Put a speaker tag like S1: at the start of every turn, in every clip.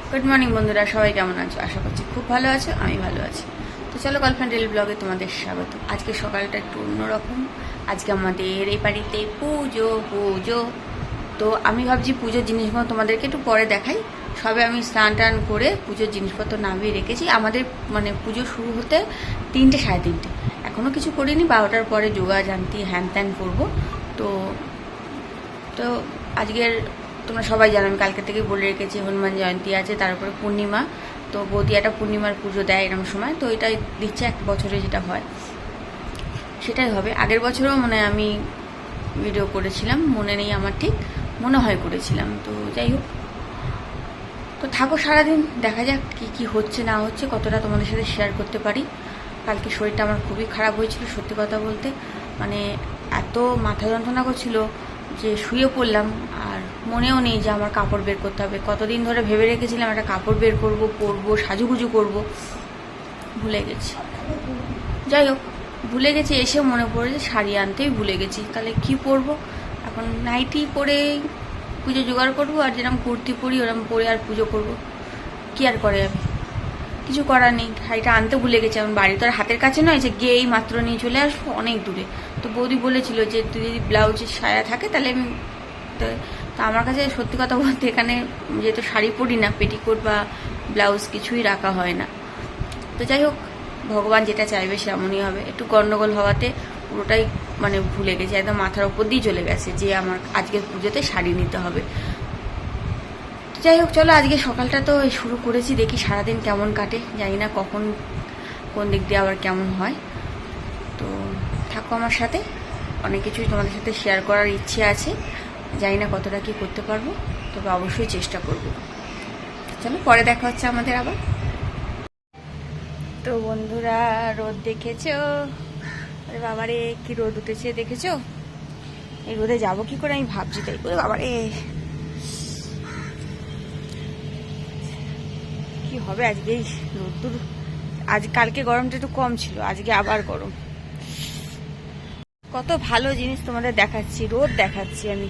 S1: Good morning বন্ধুরা, সবাই কেমন আছো? আশা করছি খুব ভালো আছো, আমি ভালো আছি। তো চলো গার্লফ্রেন্ড ডেলি ব্লগে তোমাদের স্বাগত। আজকে সকালটা একটু অন্যরকম। আজকে আমাদের এই বাড়িতে পুজো। তো আমি ভাবছি পুজোর জিনিসগুলো তোমাদেরকে একটু পরে দেখাই। সবে আমি স্নান টান করে পুজোর জিনিসপত্র নামিয়ে রেখেছি। আমাদের মানে পুজো শুরু হতে 3টে সাড়ে 3টে, এখনও কিছু করিনি। 12টার পরে যোগা জানতি হ্যান ত্যান করবো। তো তো আজকের তোমরা সবাই জানো আমি কালকে থেকে বলে রেখেছি হনুমান জয়ন্তী আছে, তারপরে পূর্ণিমা। তো বৌদি একটা পূর্ণিমার পুজো দেয় এরকম সময়, তো এটাই দিচ্ছে এক বছরে যেটা হয় সেটাই হবে। আগের বছরও মানে আমি ভিডিও করেছিলাম, মনে নেই আমার ঠিক, মনে হয় করেছিলাম। তো যাই হোক, তো থাকো সারাদিন, দেখা যাক কী কী হচ্ছে না হচ্ছে, কতটা তোমাদের সাথে শেয়ার করতে পারি। কালকে শরীরটা আমার খুবই খারাপ হয়েছিল, সত্যি কথা বলতে। মানে এত মাথা যন্ত্রণা করছিল যে শুয়ে পড়লাম, আর মনেও নেই যে আমার কাপড় বের করতে হবে। কতদিন ধরে ভেবে রেখেছিলাম একটা কাপড় বের করব, পরবো, সাজুগুজু করব, ভুলে গেছি। যাই হোক, ভুলে গেছি, এসে মনে পড়েছে শাড়ি আনতেই ভুলে গেছি। তাহলে কি পরবো এখন? নাইটি পরে পুজো জোগাড় করবো, আর যেরকম কুর্তি পরি ওরকম পরে আর পুজো করব। কি আর করে যাবে, কিছু করার নেই। শাড়িটা আনতে ভুলে গেছি। এখন বাড়ি তো আর হাতের কাছে নয় যে গিয়েই মাত্র নিয়ে চলে আসবো, অনেক দূরে। তো বৌদি বলেছিল যে তুই যদি ব্লাউজের সায়া থাকে তাহলে আমি, তো আমার কাছে সত্যি কথা বলতে এখানে যেহেতু শাড়ি পরি না, পেটিকোট বা ব্লাউজ কিছুই রাখা হয় না। তো যাই হোক, ভগবান যেটা চাইবে সেমনই হবে। একটু গন্ডগোল হওয়াতে পুরোটাই মানে ভুলে গেছি, একদম মাথার ওপর দিয়ে চলে গেছে যে আমার আজকের পুজোতে শাড়ি নিতে হবে। যাই হোক, চলো আজকে সকালটা তো শুরু করেছি, দেখি সারাদিন কেমন কাটে। জানি না কখন কোন দিক দিয়ে আবার কেমন হয়। তো থাকো আমার সাথে, অনেক কিছুই তোমাদের সাথে শেয়ার করার ইচ্ছে আছে। জানি না কতটা কি করতে পারবো, তবে অবশ্যই চেষ্টা করব। চলো পরে দেখা হচ্ছে আমাদের আবার। তো বন্ধুরা, রোদ দেখেছো? আরে বাবারে কি রোদ উঠেছে দেখেছো? এই রোদে যাবো কি করে আমি ভাবছি, তাই করে বাবারে কি হবে আজকে। এই রোদ্দুর, আজ কালকে গরমটা একটু কম ছিল, আজকে আবার গরম। কত ভালো জিনিস তোমাদের দেখাচ্ছি, রোদ দেখাচ্ছি আমি।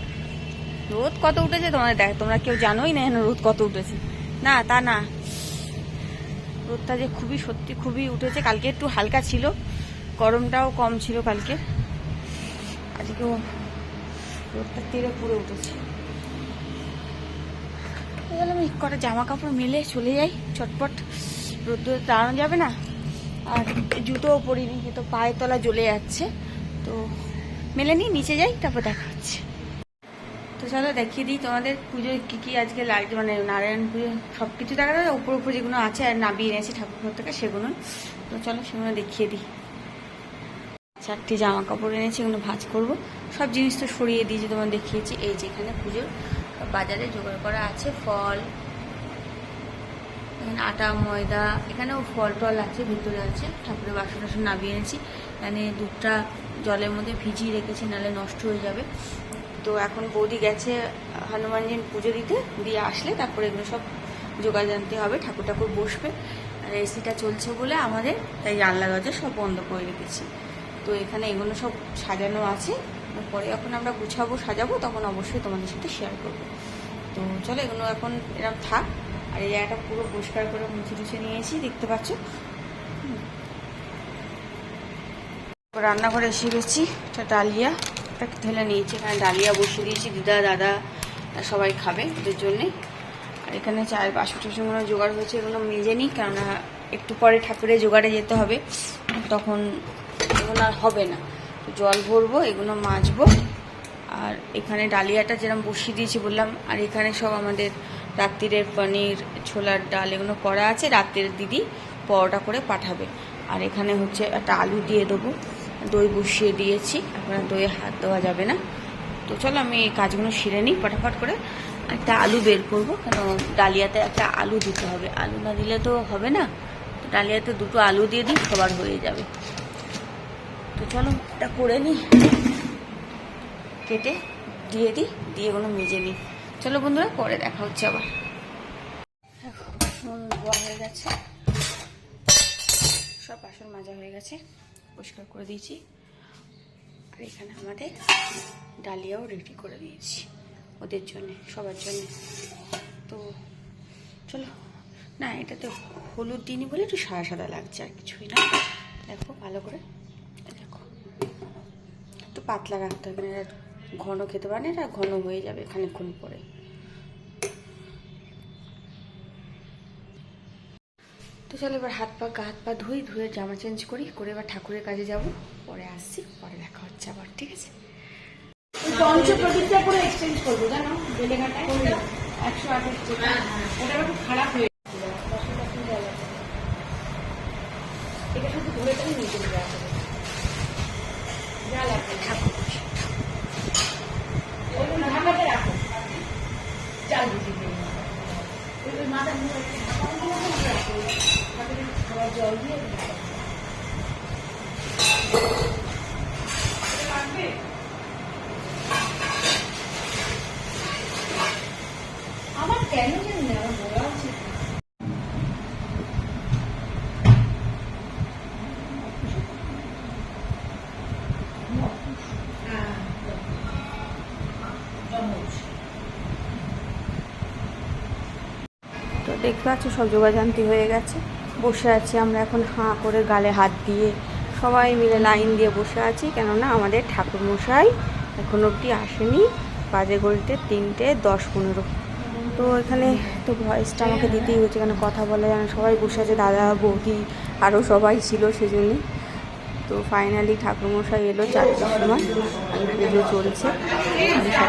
S1: রোদ কত উঠেছে তোমাদের তোমরা কেউ জানোই না রোদ কত উঠেছে। না তা না, রোদটা যে খুবই সত্যি খুবই উঠেছে। কালকে একটু হালকা ছিল, গরমটাও কম ছিল কালকে। আজকেও রোদটা তীরে পুরো উঠেছে। আমি কটা জামা কাপড় মেলে চলে যাই চটপট, রোদ্দুরে দাঁড়ানো যাবে না। আর জুতোও পরিনি, কিন্তু পায়ের তলা জ্বলে যাচ্ছে। তো মেলে নিয়ে নিচে যাই, তারপর দেখা হচ্ছে। তো চলো দেখিয়ে দিই তোমাদের পুজোয় কী কী আজকে লাগছে, মানে নারায়ণ পুজো সব কিছু দেখা যায়। উপর উপর যেগুলো আছে আর নামিয়ে এনেছি ঠাকুর থেকে সেগুলো। তো চলো সেগুলো দেখিয়ে দিই। 4টি জামা কাপড় এনেছি, এগুলো ভাঁজ করবো। সব জিনিস তো সরিয়ে দিয়েছি, তোমার দেখিয়েছি। এই যেখানে পুজোর বাজারে জোগাড় করা আছে ফল, এখানে আটা ময়দা, এখানেও ফল টল আছে, ভিতরে আছে। ঠাকুরের বাসন টাসন নামিয়ে এনেছি। এখানে দুধটা জলের মধ্যে ভিজিয়ে রেখেছি, নাহলে নষ্ট হয়ে যাবে। তো এখন বৌদি গেছে হনুমানজির পুজো দিতে, দিয়ে আসলে তারপরে এগুলো সব জোগাড় জানতে হবে। ঠাকুর ঠাকুর বসবে, আর এসিটা চলছে বলে আমাদের, তাই জানলা দরজা সব বন্ধ করে রেখেছি। তো এখানে এগুলো সব সাজানো আছে, পরে যখন আমরা গুছাবো সাজাবো তখন অবশ্যই তোমাদের সাথে শেয়ার করবো। তো চলো এগুলো এখন এরকম থাক। আর এই জায়গাটা পুরো পরিষ্কার করে মুছে টুছে নিয়েছি, দেখতে পাচ্ছ। রান্নাঘরে এসে গেছি, একটা ডালিয়া একটা ঢেলে নিয়েছি। এখানে ডালিয়া বসিয়ে দিয়েছি, দিদা দাদা সবাই খাবে ওদের জন্যে। আর এখানে চায়ের বাসন টাসনগুলো জোগাড় হয়েছে, এগুলো মেজে নিই, কেননা একটু পরে ঠাকুরের জোগাড়ে যেতে হবে, তখন এগুলো আর হবে না। জল ভরবো, এগুলো মাজবো। আর এখানে ডালিয়াটা যেরকম বসিয়ে দিয়েছি বললাম, আর এখানে সব আমাদের রাত্রিরের পনির ছোলার ডাল এগুলো করা আছে, রাত্রের দিদি পরোটা করে পাঠাবে। আর এখানে হচ্ছে একটা আলু দিয়ে দেবো, দই বসিয়ে দিয়েছি, এখন দইয়ে হাত দেওয়া যাবে না। তো চলো আমি এই কাজগুলো সেরে নিই ফটাফট করে। একটা আলু বের করবো, কেন ডালিয়াতে একটা আলু দিতে হবে, আলু না দিলে তো হবে না। তো ডালিয়াতে 2টো আলু দিয়ে দিই, সবার হয়ে যাবে। তো চলো এটা করে নিই, কেটে দিয়ে দিই, দিয়ে এগুলো মেজে নিই। চলো বন্ধুরা, পরে দেখা হচ্ছে আবার। ধোয়া হয়ে গেছে, সব বাসন মাজা হয়ে গেছে, পরিষ্কার করে দিয়েছি। আর এখানে আমাদের ডালিয়াও রেডি করে দিয়েছি ওদের জন্য, সবার জন্য। তো চলো না এটা তো হলুদ দিনই বলে একটু সাদা সাদা লাগছে, আর কিছুই না। দেখো ভালো করে, দেখো একটু পাতলা রাখতে হবে, না ঘন খেতে পারে না, এটা ঘন হয়ে যাবে খানিকক্ষণ পরে। তো চলো এবার হাত পা ধুয়ে জামা চেঞ্জ করে এবার ঠাকুরের কাজে যাব, পরে আসছি, পরে দেখা হচ্ছে আবার, ঠিক আছে? পঞ্চপ্রদীপটা করে এক্সচেঞ্জ করবো, জানো বেলেঘাটায় 128 টাকা, ওটা খুব খারাপ হয়ে এটা শুধু ধরেটাই নিয়ে চলে যাওয়া হবে, যা লাগবে ঠাকুর ঢাকাতে রাখো, চাল দিতে ওই মাথা মুখে খাবার জল দিয়ে আমার কেন জানি না, আমার বলা উচিত। তো দেখতে পাচ্ছ সব যোগাযান্তি হয়ে গেছে, বসে আছি আমরা এখন হাঁ করে, গালে হাত দিয়ে সবাই মিলে লাইন দিয়ে বসে আছি, কেননা আমাদের ঠাকুরমশাই এখন অবধি আসেনি, বাজে ঘড়িতে 3:10-15। তো এখানে তো ভয়েসটা আমাকে দিতেই হচ্ছে, কেন কথা বলা যায় না, সবাই বসে আছে, দাদা বৌদি আরও সবাই ছিল সেজন্যই। তো ফাইনালি ঠাকুরমশাই এলো 4টার সময়, পুজো চলছে।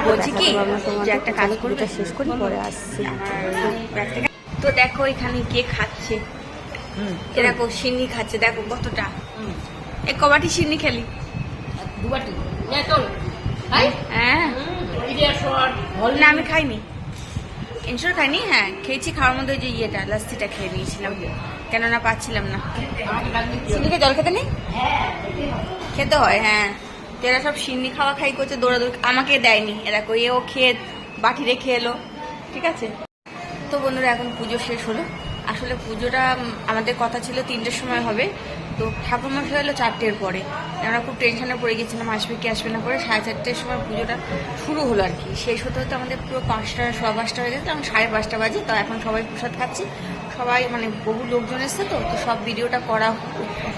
S1: বলছি কি যে একটা কাজ করবে, শেষ করি পরে আসছি। তো দেখো এখানে কে খাচ্ছে, এরকম সিন্নি খাচ্ছে, দেখো কতটা, এ কবাটি সিন্নি খেলি, হ্যাঁ না আমি খাইনি, ইনশোর খাইনি, হ্যাঁ খেয়েছি, খাওয়ার মধ্যে যে ইয়েটা লাস্সিটা খেয়ে নিয়েছিলাম, কেননা পাচ্ছিলাম না। সিন্নিকে জল খেতে নেই, খেতে হয়, হ্যাঁ। তো এরা সব সিন্নি খাওয়া খাই করছে, দৌড়াদৌড়ি, আমাকে দেয়নি, এরা ও খেয়ে বাটি রেখে এলো, ঠিক আছে? তো বন্ধুরা এখন পুজো শেষ হলো, আসলে পুজোটা আমাদের কথা ছিল 3টের সময় হবে, তো ঠাকুরমশাই হলো 4টের পরে। আমরা খুব টেনশনে পড়ে গেছিলাম আসবে কি আসবে না করে, 4:30-র সময় পুজোটা শুরু হলো আর কি। শেষ হতে হতে আমাদের পুরো 5টা 5:15 হয়ে গেছে, এখন 5:30 বাজে। তো এখন সবাই প্রসাদ খাচ্ছি, সবাই মানে বহু লোকজন এসছে, তো সব ভিডিওটা করা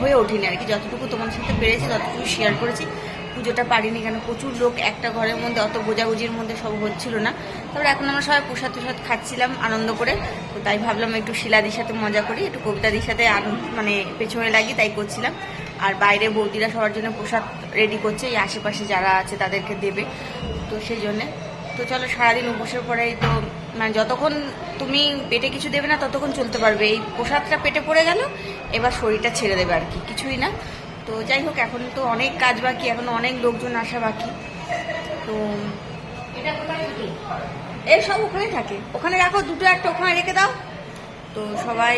S1: হয়ে ওঠেনি আর কি, যতটুকু তোমার সাথে পেরেছি ততটুকু শেয়ার করেছি। পুজোটা পারিনি কেন, প্রচুর লোক একটা ঘরের মধ্যে, অত বোঝাবুঝির মধ্যে সব হচ্ছিল না। তারপরে এখন আমরা সবাই প্রসাদ খাচ্ছিলাম আনন্দ করে, তো তাই ভাবলাম একটু শিলাদির সাথে মজা করি, একটু কবিতাদির সাথে মানে পেছনে লাগি, তাই করছিলাম। আর বাইরে বৌদিরা সবার জন্য প্রসাদ রেডি করছে, এই আশেপাশে যারা আছে তাদেরকে দেবে, তো সেই জন্যে। তো চলো সারাদিন উপোসের পরেই তো মানে যতক্ষণ তুমি পেটে কিছু দেবে না ততক্ষণ চলতে পারবে, এই প্রসাদটা পেটে পড়ে গেল, এবার শরীরটা ছেড়ে দেবে আর কি, কিছুই না। তো যাই হোক, এখন তো অনেক কাজ বাকি, এখন অনেক লোকজন আসা বাকি। তো এর সব ওখানেই থাকে, ওখানে রাখো, দুটো একটা ওখানে রেখে দাও। তো সবাই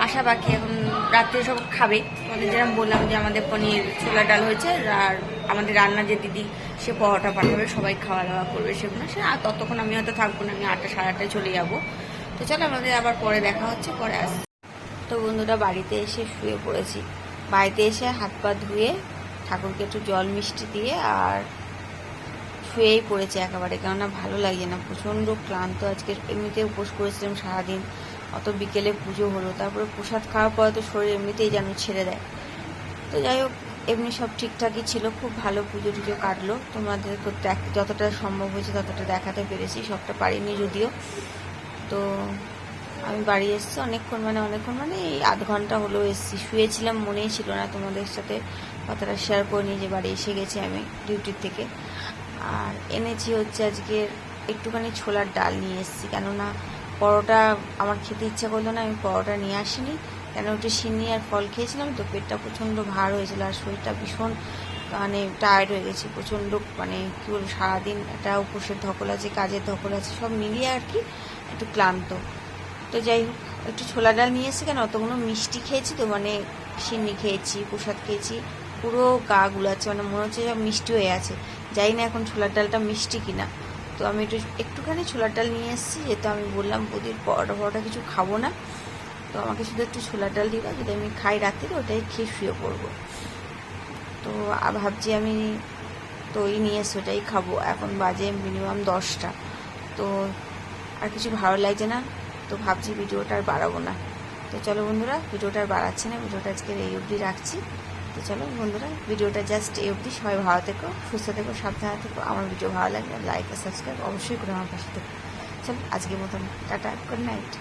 S1: আসা বাকি, এখন রাত্রে সব খাবে। তোমাদের যেরকম বললাম যে আমাদের পনির ছোলার ডাল হয়েছে, আর আমাদের রান্না যে দিদি সে পরোটা পাঠাবে, সবাই খাওয়া দাওয়া করবে সেগুলো। সে আর ততক্ষণ আমি হয়তো থাকবো না, আমি 8টা 8:30 চলে যাবো। তো চলো আমাদের আবার পরে দেখা হচ্ছে, পরে আসছি। তো বন্ধুরা বাড়িতে এসে শুয়ে পড়েছি, বাড়িতে এসে হাত পা ধুয়ে ঠাকুরকে একটু জল মিষ্টি দিয়ে আর শুয়েই পড়েছে একেবারে, কেননা ভালো লাগে না, প্রচণ্ড ক্লান্ত আজকে। এমনিতে উপোস করেছিলাম সারাদিন, অত বিকেলে পুজো হলো, তারপরে প্রসাদ খাওয়ার পরে তো শরীর এমনিতেই যেন ছেড়ে দেয়। তো যাই হোক, এমনি সব ঠিকঠাকই ছিল, খুব ভালো পুজো টুজো কাটলো। তোমাদের যতটা সম্ভব হয়েছে ততটা দেখাতে পেরেছি, সবটা পারিনি যদিও। তো আমি বাড়ি এসেছি অনেকক্ষণ মানে এই 1/2 ঘন্টা হলো এসেছি, শুয়েছিলাম, মনেই ছিল না তোমাদের সাথে কথাটা শেয়ার করে নিই যে বাড়ি এসে গেছি আমি ডিউটির থেকে। আর এনেছি হচ্ছে আজকে একটুখানি ছোলার ডাল নিয়ে এসেছি, কেননা পরোটা আমার খেতে ইচ্ছা করলো না, আমি পরোটা নিয়ে আসিনি, কেন একটু সিন্নি আর ফল খেয়েছিলাম, তো পেটটা প্রচণ্ড ভার হয়েছিল, আর শরীরটা ভীষণ মানে টায়ার্ড হয়ে গেছি প্রচণ্ড, মানে কী বলবো, সারাদিন একটা উপোসের ধকল আছে, কাজের ধকল আছে, সব মিলিয়ে আর কি একটু ক্লান্ত। তো যাই হোক, একটু ছোলা ডাল নিয়ে এসেছি, কেন অতগুলো মিষ্টি খেয়েছি, তো মানে সিন্নি খেয়েছি, প্রসাদ খেয়েছি, পুরো গা গুলাচ্ছে, মানে মনে হচ্ছে সব মিষ্টি হয়ে আছে, জানি না এখন ছোলার ডালটা মিষ্টি কিনা। তো আমি একটুখানি ছোলার ডাল নিয়ে এসেছি, যেহেতু আমি বললাম বৌদির পরোটা কিছু খাবো না, তো আমাকে শুধু একটু ছোলার ডাল দিবা, যদি আমি খাই রাত্রে ওটাই খেয়ে শুয়ে পড়বো। তো ভাবছি আমি তো ওই নিয়ে এসে ওটাই খাবো। এখন বাজে মিনিমাম 10টা, তো আর কিছু ভালো লাগছে না, তো ভাবছি ভিডিওটা আর বাড়াবো না। তো চলো বন্ধুরা, ভিডিওটা আর বাড়াচ্ছি না, ভিডিওটা আজকের এই অবধি রাখছি। তো চলো বন্ধুরা, ভিডিওটা জাস্ট এই অবধি। সবাই ভালো থেকো, সুস্থ থেকো, সাবধানে থেকো। আমার ভিডিও ভালো লাগলে লাইক আর সাবস্ক্রাইব অবশ্যই করে আমার পাশে থেকো। চলো আজকের মতন টাটা, গুড নাইট।